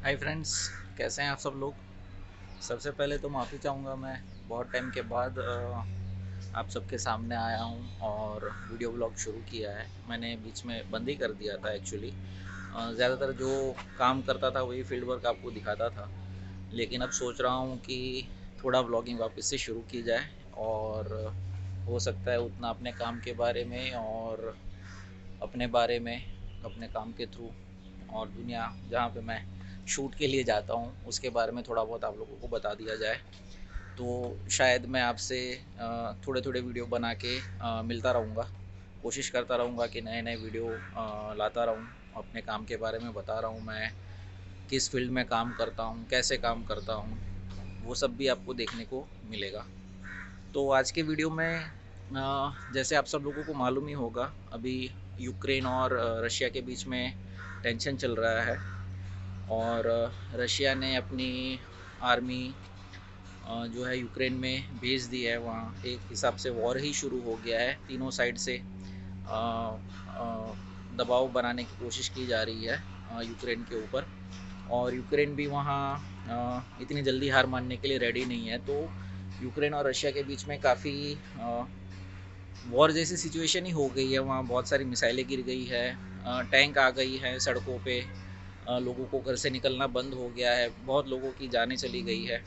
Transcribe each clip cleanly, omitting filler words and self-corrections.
Hi friends, कैसे हैं आप सब लोग। सबसे पहले तो माफ़ी चाहूँगा मैं। बहुत टाइम के बाद आप सबके सामने आया हूँ और वीडियो ब्लॉग शुरू किया है। मैंने बीच में बंद ही कर दिया था एक्चुअली। ज़्यादातर जो काम करता था वही फील्ड वर्क आपको दिखाता था, लेकिन अब सोच रहा हूँ कि थोड़ा ब्लॉगिंग वापस से शुरू की जाए और हो सकता है उतना अपने काम के बारे में और अपने बारे में, अपने काम के थ्रू और दुनिया जहाँ पे मैं शूट के लिए जाता हूँ उसके बारे में थोड़ा बहुत आप लोगों को बता दिया जाए। तो शायद मैं आपसे थोड़े थोड़े वीडियो बना के मिलता रहूँगा। कोशिश करता रहूँगा कि नए नए वीडियो लाता रहूँ। अपने काम के बारे में बता रहा हूँ, मैं किस फील्ड में काम करता हूँ, कैसे काम करता हूँ, वो सब भी आपको देखने को मिलेगा। तो आज के वीडियो में जैसे आप सब लोगों को मालूम ही होगा, अभी यूक्रेन और रशिया के बीच में टेंशन चल रहा है और रशिया ने अपनी आर्मी जो है यूक्रेन में भेज दी है। वहाँ एक हिसाब से वॉर ही शुरू हो गया है। तीनों साइड से दबाव बनाने की कोशिश की जा रही है यूक्रेन के ऊपर, और यूक्रेन भी वहाँ इतनी जल्दी हार मानने के लिए रेडी नहीं है। तो यूक्रेन और रशिया के बीच में काफ़ी वॉर जैसी सिचुएशन ही हो गई है। वहाँ बहुत सारी मिसाइलें गिर गई है, टैंक आ गई हैं सड़कों पे, लोगों को घर से निकलना बंद हो गया है, बहुत लोगों की जानें चली गई है।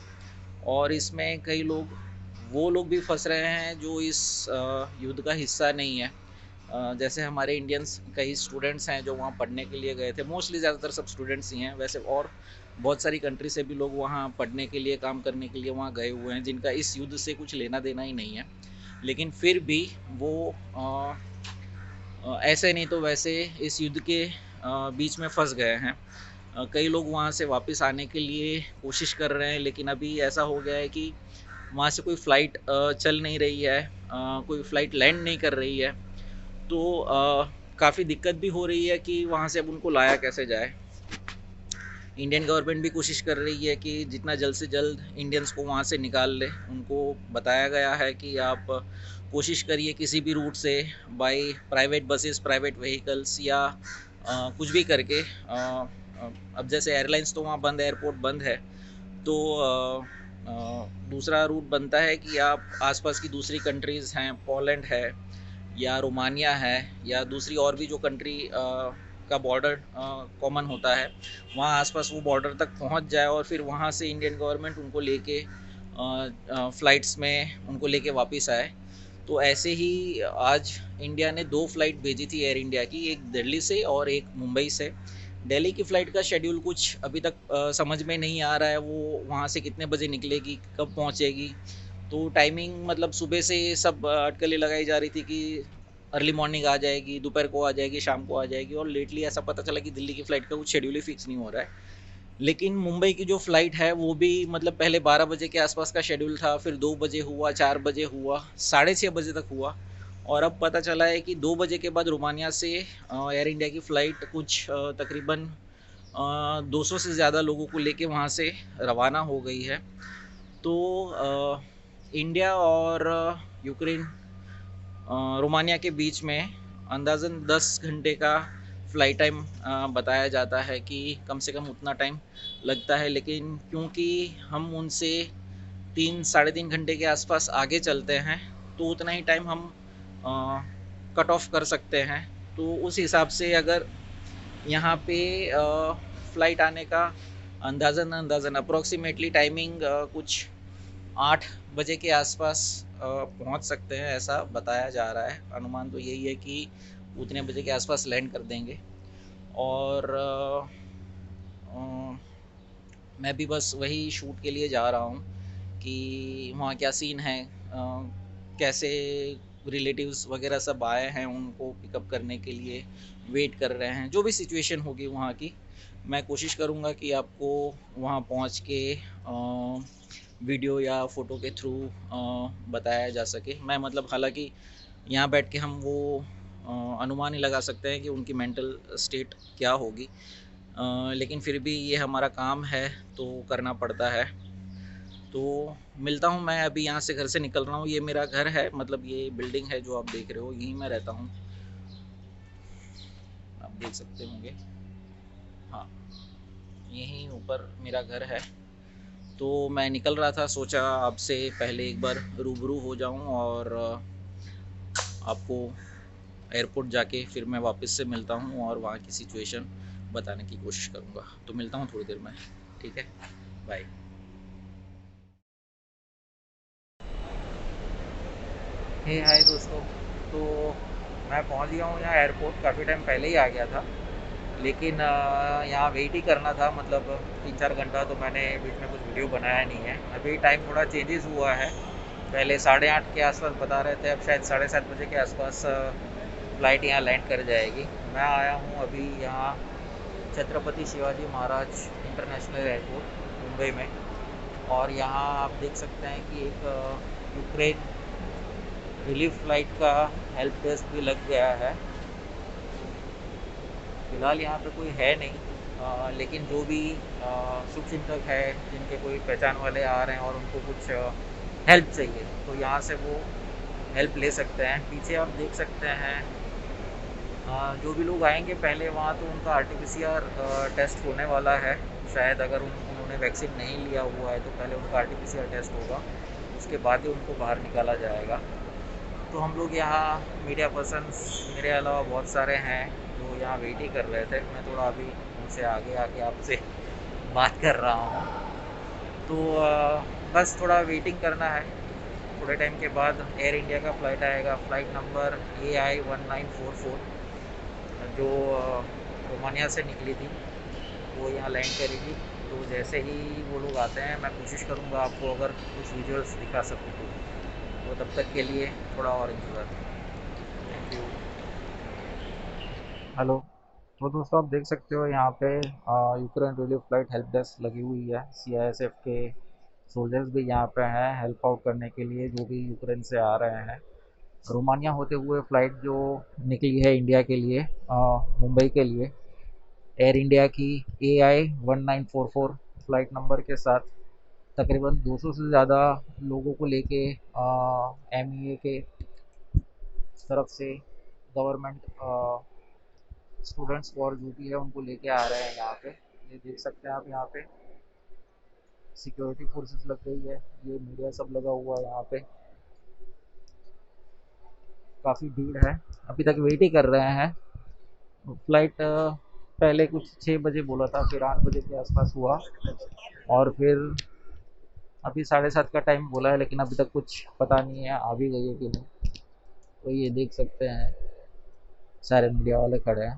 और इसमें कई लोग, वो लोग भी फंस रहे हैं जो इस युद्ध का हिस्सा नहीं है। जैसे हमारे इंडियंस कई स्टूडेंट्स हैं जो वहाँ पढ़ने के लिए गए थे, मोस्टली ज़्यादातर सब स्टूडेंट्स ही हैं वैसे, और बहुत सारी कंट्री से भी लोग वहाँ पढ़ने के लिए, काम करने के लिए वहाँ गए हुए हैं जिनका इस युद्ध से कुछ लेना देना ही नहीं है। लेकिन फिर भी वो ऐसे नहीं तो वैसे इस युद्ध के बीच में फंस गए हैं। कई लोग वहाँ से वापस आने के लिए कोशिश कर रहे हैं, लेकिन अभी ऐसा हो गया है कि वहाँ से कोई फ़्लाइट चल नहीं रही है, कोई फ़्लाइट लैंड नहीं कर रही है। तो काफ़ी दिक्कत भी हो रही है कि वहाँ से अब उनको लाया कैसे जाए। इंडियन गवर्नमेंट भी कोशिश कर रही है कि जितना जल्द से जल्द इंडियंस को वहाँ से निकाल ले। उनको बताया गया है कि आप कोशिश करिए किसी भी रूट से, by private buses, private vehicles, या कुछ भी करके। अब जैसे एयरलाइंस तो वहाँ बंद, एयरपोर्ट बंद है, तो दूसरा रूट बनता है कि आप आसपास की दूसरी कंट्रीज़ हैं, पोलैंड है या रोमानिया है, या दूसरी और भी जो कंट्री का बॉर्डर कॉमन होता है, वहाँ आसपास वो बॉर्डर तक पहुँच जाए और फिर वहाँ से इंडियन गवर्नमेंट उनको लेके फ़्लाइट्स में उनको लेके वापस आए। तो ऐसे ही आज इंडिया ने 2 फ़्लाइट भेजी थी एयर इंडिया की, एक दिल्ली से और एक मुंबई से। दिल्ली की फ़्लाइट का शेड्यूल कुछ अभी तक समझ में नहीं आ रहा है, वो वहाँ से कितने बजे निकलेगी, कब पहुँचेगी। तो टाइमिंग मतलब सुबह से सब अटकलें लगाई जा रही थी कि अर्ली मॉर्निंग आ जाएगी, दोपहर को आ जाएगी, शाम को आ जाएगी, और लेटली ऐसा पता चला कि दिल्ली की फ़्लाइट का कुछ शेड्यूल ही फिक्स नहीं हो रहा है। लेकिन मुंबई की जो फ़्लाइट है वो भी मतलब पहले 12 बजे के आसपास का शेड्यूल था, फिर 2 बजे हुआ, 4 बजे हुआ, साढ़े 6 बजे तक हुआ, और अब पता चला है कि 2 बजे के बाद रोमानिया से एयर इंडिया की फ़्लाइट कुछ तकरीबन 200 से ज़्यादा लोगों को लेके वहाँ से रवाना हो गई है। तो इंडिया और यूक्रेन, रोमानिया के बीच में अंदाज़न 10 घंटे का फ़्लाइट टाइम बताया जाता है कि कम से कम उतना टाइम लगता है। लेकिन क्योंकि हम उनसे 3 साढ़े 3 घंटे के आसपास आगे चलते हैं, तो उतना ही टाइम हम कट ऑफ कर सकते हैं। तो उस हिसाब से अगर यहाँ पे फ़्लाइट आने का अंदाज़न अंदाज़न अप्रॉक्सीमेटली टाइमिंग कुछ 8 बजे के आसपास पहुँच सकते हैं, ऐसा बताया जा रहा है। अनुमान तो यही है कि उतने बजे के आसपास लैंड कर देंगे। और अ, मैं भी बस वही शूट के लिए जा रहा हूँ कि वहाँ क्या सीन है, कैसे रिलेटिव्स वगैरह सब आए हैं उनको पिकअप करने के लिए, वेट कर रहे हैं। जो भी सिचुएशन होगी वहाँ की, मैं कोशिश करूँगा कि आपको वहाँ पहुँच के वीडियो या फ़ोटो के थ्रू बताया जा सके। मैं मतलब हालाँकि यहाँ बैठ के हम वो अनुमान ही लगा सकते हैं कि उनकी मेंटल स्टेट क्या होगी, लेकिन फिर भी ये हमारा काम है तो करना पड़ता है। तो मिलता हूँ, मैं अभी यहाँ से घर से निकल रहा हूँ। ये मेरा घर है, मतलब ये बिल्डिंग है जो आप देख रहे हो, यहीं मैं रहता हूँ, आप देख सकते होंगे। हाँ, यहीं ऊपर मेरा घर है। तो मैं निकल रहा था, सोचा आपसे पहले एक बार रूबरू हो जाऊं और आपको एयरपोर्ट जाके फिर मैं वापस से मिलता हूं और वहाँ की सिचुएशन बताने की कोशिश करूँगा। तो मिलता हूँ थोड़ी देर में, ठीक है? बाय। हे हाय दोस्तों। तो मैं पहुंच गया हूँ यहाँ एयरपोर्ट, काफ़ी टाइम पहले ही आ गया था, लेकिन यहाँ वेट ही करना था, मतलब 3-4 घंटा। तो मैंने बीच में कुछ वीडियो बनाया नहीं है। अभी टाइम थोड़ा चेंजेस हुआ है, पहले 8:30 के आसपास बता रहे थे, अब शायद 7:30 बजे के आसपास फ़्लाइट यहाँ लैंड कर जाएगी। मैं आया हूँ अभी यहाँ छत्रपति शिवाजी महाराज इंटरनेशनल एयरपोर्ट मुंबई में। और यहाँ आप देख सकते हैं कि एक यूक्रेन रिलीफ फ़्लाइट का हेल्प डेस्क भी लग गया है। फ़िलहाल यहाँ पे कोई है नहीं, लेकिन जो भी शुभचिंतक है, जिनके कोई पहचान वाले आ रहे हैं और उनको कुछ हेल्प चाहिए, तो यहाँ से वो हेल्प ले सकते हैं। पीछे आप देख सकते हैं जो भी लोग आएंगे पहले वहाँ, तो उनका आरटीपीसीआर टेस्ट होने वाला है। शायद अगर उन्होंने वैक्सीन नहीं लिया हुआ है तो पहले उनका आरटीपीसीआर टेस्ट होगा, उसके बाद ही उनको बाहर निकाला जाएगा। तो हम लोग यहाँ मीडिया पर्सन्स मेरे अलावा बहुत सारे हैं जो यहाँ वेट ही कर रहे थे। मैं थोड़ा अभी उनसे आगे आके आपसे बात कर रहा हूँ। तो बस थोड़ा वेटिंग करना है। थोड़े टाइम के बाद एयर इंडिया का फ़्लाइट आएगा, फ़्लाइट नंबर AI1944, जो रोमानिया से निकली थी, वो यहाँ लैंड करेगी। तो जैसे ही वो लोग आते हैं मैं कोशिश करूँगा आपको अगर कुछ विजुअल्स दिखा सकूँ तो तब तक के लिए थोड़ा और इंतज़ार। Thank you. हेलो। तो दोस्तों आप देख सकते हो यहाँ पे Ukraine relief flight help desk लगी हुई है। CISF के सोल्जर्स भी यहाँ पे हैं हेल्प आउट करने के लिए, जो भी यूक्रेन से आ रहे हैं। रोमानिया होते हुए फ़्लाइट जो निकली है इंडिया के लिए, मुंबई के लिए, एयर इंडिया की AI1944 फ़्लाइट नंबर के साथ तकरीबन 200 से ज़्यादा लोगों को लेके MEA के तरफ से गवर्नमेंट स्टूडेंट्स और जो भी है उनको लेके आ रहे हैं यहाँ पे। ये देख सकते हैं आप, यहाँ पे सिक्योरिटी फोर्सेस लग गई है, ये मीडिया सब लगा हुआ है यहाँ पे। काफ़ी भीड़ है, अभी तक वेट ही कर रहे हैं। फ्लाइट पहले कुछ 6 बजे बोला था, फिर 8 बजे के आसपास हुआ, और फिर अभी 7:30 का टाइम बोला है, लेकिन अभी तक कुछ पता नहीं है आ भी गई है कि नहीं। तो ये देख सकते हैं सारे मीडिया वाले खड़े हैं।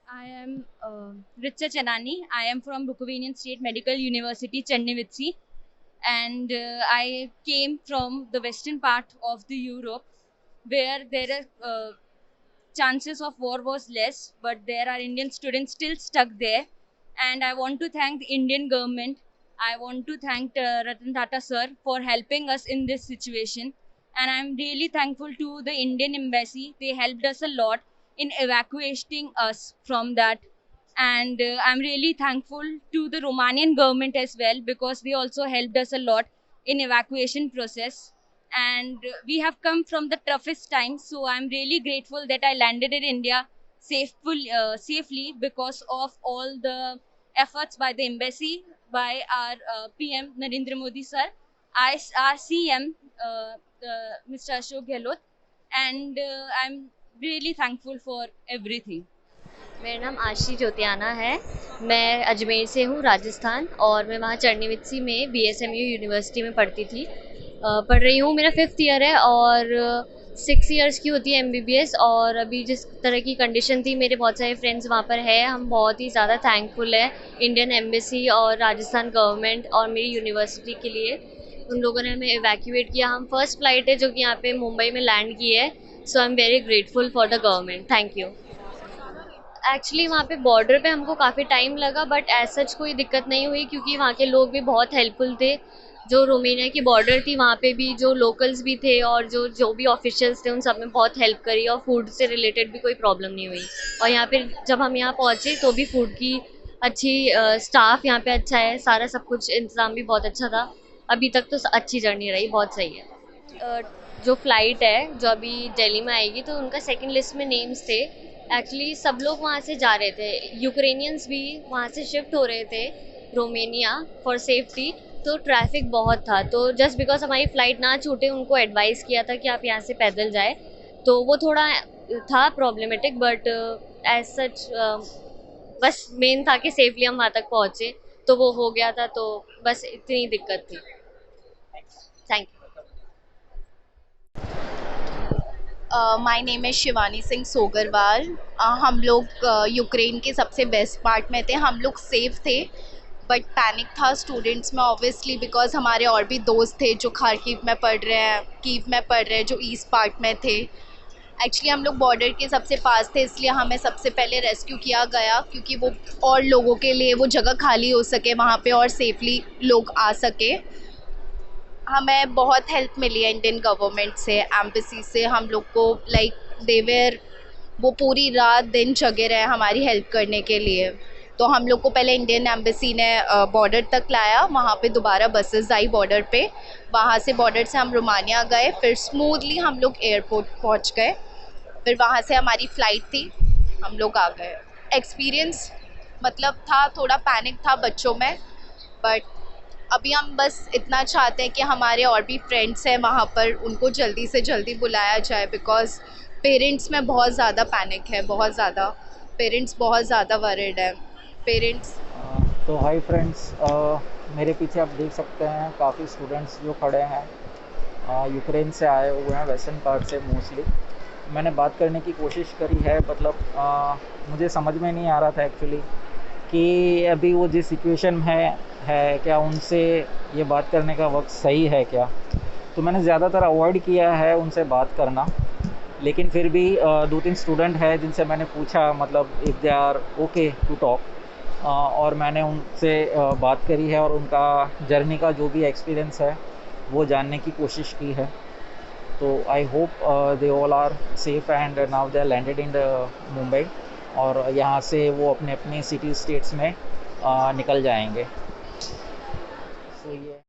I am Richa Chanani. I am from Rukavinian State Medical University, Chennai, and I came from the western part of the Europe, where there are chances of war was less, but there are Indian students still stuck there. And I want to thank the Indian government. I want to thank Ratan Tata sir for helping us in this situation. And I'm really thankful to the Indian embassy. They helped us a lot in evacuating us from that. And I'm really thankful to the Romanian government as well, because they also helped us a lot in evacuation process. and we have come from the toughest times. So I'm really grateful that I landed in India safely because of all the efforts by the embassy, by our PM Narendra Modi sir, our CM Mr. Ashok Gehlot, and I'm really thankful for everything. मेरा नाम आशी ज्योतियाना है। मैं अजमेर से हूँ, राजस्थान, और मैं वहाँ चर्निवित्सी में बीएसएमयू यूनिवर्सिटी में पढ़ती थी। पढ़ रही हूँ, मेरा 5th ईयर है और 6 इयर्स की होती है एमबीबीएस। और अभी जिस तरह की कंडीशन थी, मेरे बहुत सारे फ्रेंड्स वहाँ पर है, हम बहुत ही ज़्यादा थैंकफुल है इंडियन एम्बेसी और राजस्थान गवर्नमेंट और मेरी यूनिवर्सिटी के लिए। उन लोगों ने हमें इवैक्यूएट किया। हम फर्स्ट फ्लाइट है जो कि यहाँ पे मुंबई में लैंड की है। So I am very grateful for the government. Thank you. Actually वहाँ पे बॉर्डर पे हमको काफ़ी टाइम लगा, बट एज सच कोई दिक्कत नहीं हुई क्योंकि वहाँ के लोग भी बहुत हेल्पफुल थे। जो रोमानिया की बॉर्डर थी वहाँ पे भी जो लोकल्स भी थे और जो जो भी ऑफिशियल्स थे, उन सब ने बहुत हेल्प करी और फूड से रिलेटेड भी कोई प्रॉब्लम नहीं हुई। और यहाँ पे जब हम यहाँ पहुँचे तो भी फूड की अच्छी स्टाफ यहाँ पे अच्छा है, सारा सब कुछ इंतज़ाम भी बहुत अच्छा था। अभी तक तो अच्छी जर्नी रही, बहुत सही है। जो फ़्लाइट है जो अभी दिल्ली में आएगी, तो उनका सेकंड लिस्ट में नेम्स थे। एक्चुअली सब लोग वहाँ से जा रहे थे, यूक्रेनियंस भी वहाँ से शिफ्ट हो रहे थे रोमेनिया फॉर सेफ्टी। तो ट्रैफिक बहुत था, तो जस्ट बिकॉज हमारी फ़्लाइट ना छूटे, उनको एडवाइस किया था कि आप यहाँ से पैदल जाए। तो वो थोड़ा था प्रॉब्लमेटिक, बट एज सच बस मेन था कि सेफली हम वहाँ तक पहुँचे, तो वो हो गया था। तो बस इतनी दिक्कत थी। Thank you. माय नेम है शिवानी सिंह सोगरवाल। हम लोग यूक्रेन के सबसे बेस्ट पार्ट में थे, हम लोग सेफ थे, बट पैनिक था स्टूडेंट्स में ऑब्वियसली, बिकॉज हमारे और भी दोस्त थे जो खारकीव में पढ़ रहे हैं, कीव में पढ़ रहे हैं, जो ईस्ट पार्ट में थे। एक्चुअली हम लोग बॉर्डर के सबसे पास थे, इसलिए हमें सबसे पहले रेस्क्यू किया गया क्योंकि वो और लोगों के लिए वो जगह खाली हो सके वहाँ पे और सेफली लोग आ सके। हमें बहुत हेल्प मिली है इंडियन गवर्नमेंट से, एम्बेसी से। हम लोग को लाइक देवेर वो पूरी रात दिन जगे रहे हमारी हेल्प करने के लिए। तो हम लोग को पहले इंडियन एम्बेसी ने बॉर्डर तक लाया, वहाँ पे दोबारा बसेस आई बॉर्डर पे, वहाँ से बॉर्डर से हम रोमानिया गए, फिर स्मूथली हम लोग एयरपोर्ट पहुँच गए, फिर वहाँ से हमारी फ़्लाइट थी, हम लोग आ गए। एक्सपीरियंस मतलब था, थोड़ा पैनिक था बच्चों में, बट अभी हम बस इतना चाहते हैं कि हमारे और भी फ्रेंड्स हैं वहाँ पर, उनको जल्दी से जल्दी बुलाया जाए, बिकॉज़ पेरेंट्स में बहुत ज़्यादा पैनिक है, बहुत ज़्यादा पेरेंट्स बहुत ज़्यादा वरिड है पेरेंट्स। तो हाय फ्रेंड्स, मेरे पीछे आप देख सकते हैं काफ़ी स्टूडेंट्स जो खड़े हैं, यूक्रेन से आए हुए हैं, वेस्टर्न पार्ट से मोस्टली। मैंने बात करने की कोशिश करी है, मतलब मुझे समझ में नहीं आ रहा था एक्चुअली कि अभी वो जिस सिचुएशन में है क्या उनसे ये बात करने का वक्त सही है क्या। तो मैंने ज़्यादातर अवॉइड किया है उनसे बात करना, लेकिन फिर भी 2-3 स्टूडेंट हैं जिनसे मैंने पूछा, मतलब if they are okay to talk, और मैंने उनसे बात करी है और उनका जर्नी का जो भी एक्सपीरियंस है वो जानने की कोशिश की है। तो I hope they all are safe and now they are landed in Mumbai, और यहाँ से वो अपने अपने सिटी स्टेट्स में निकल जाएंगे। सो ये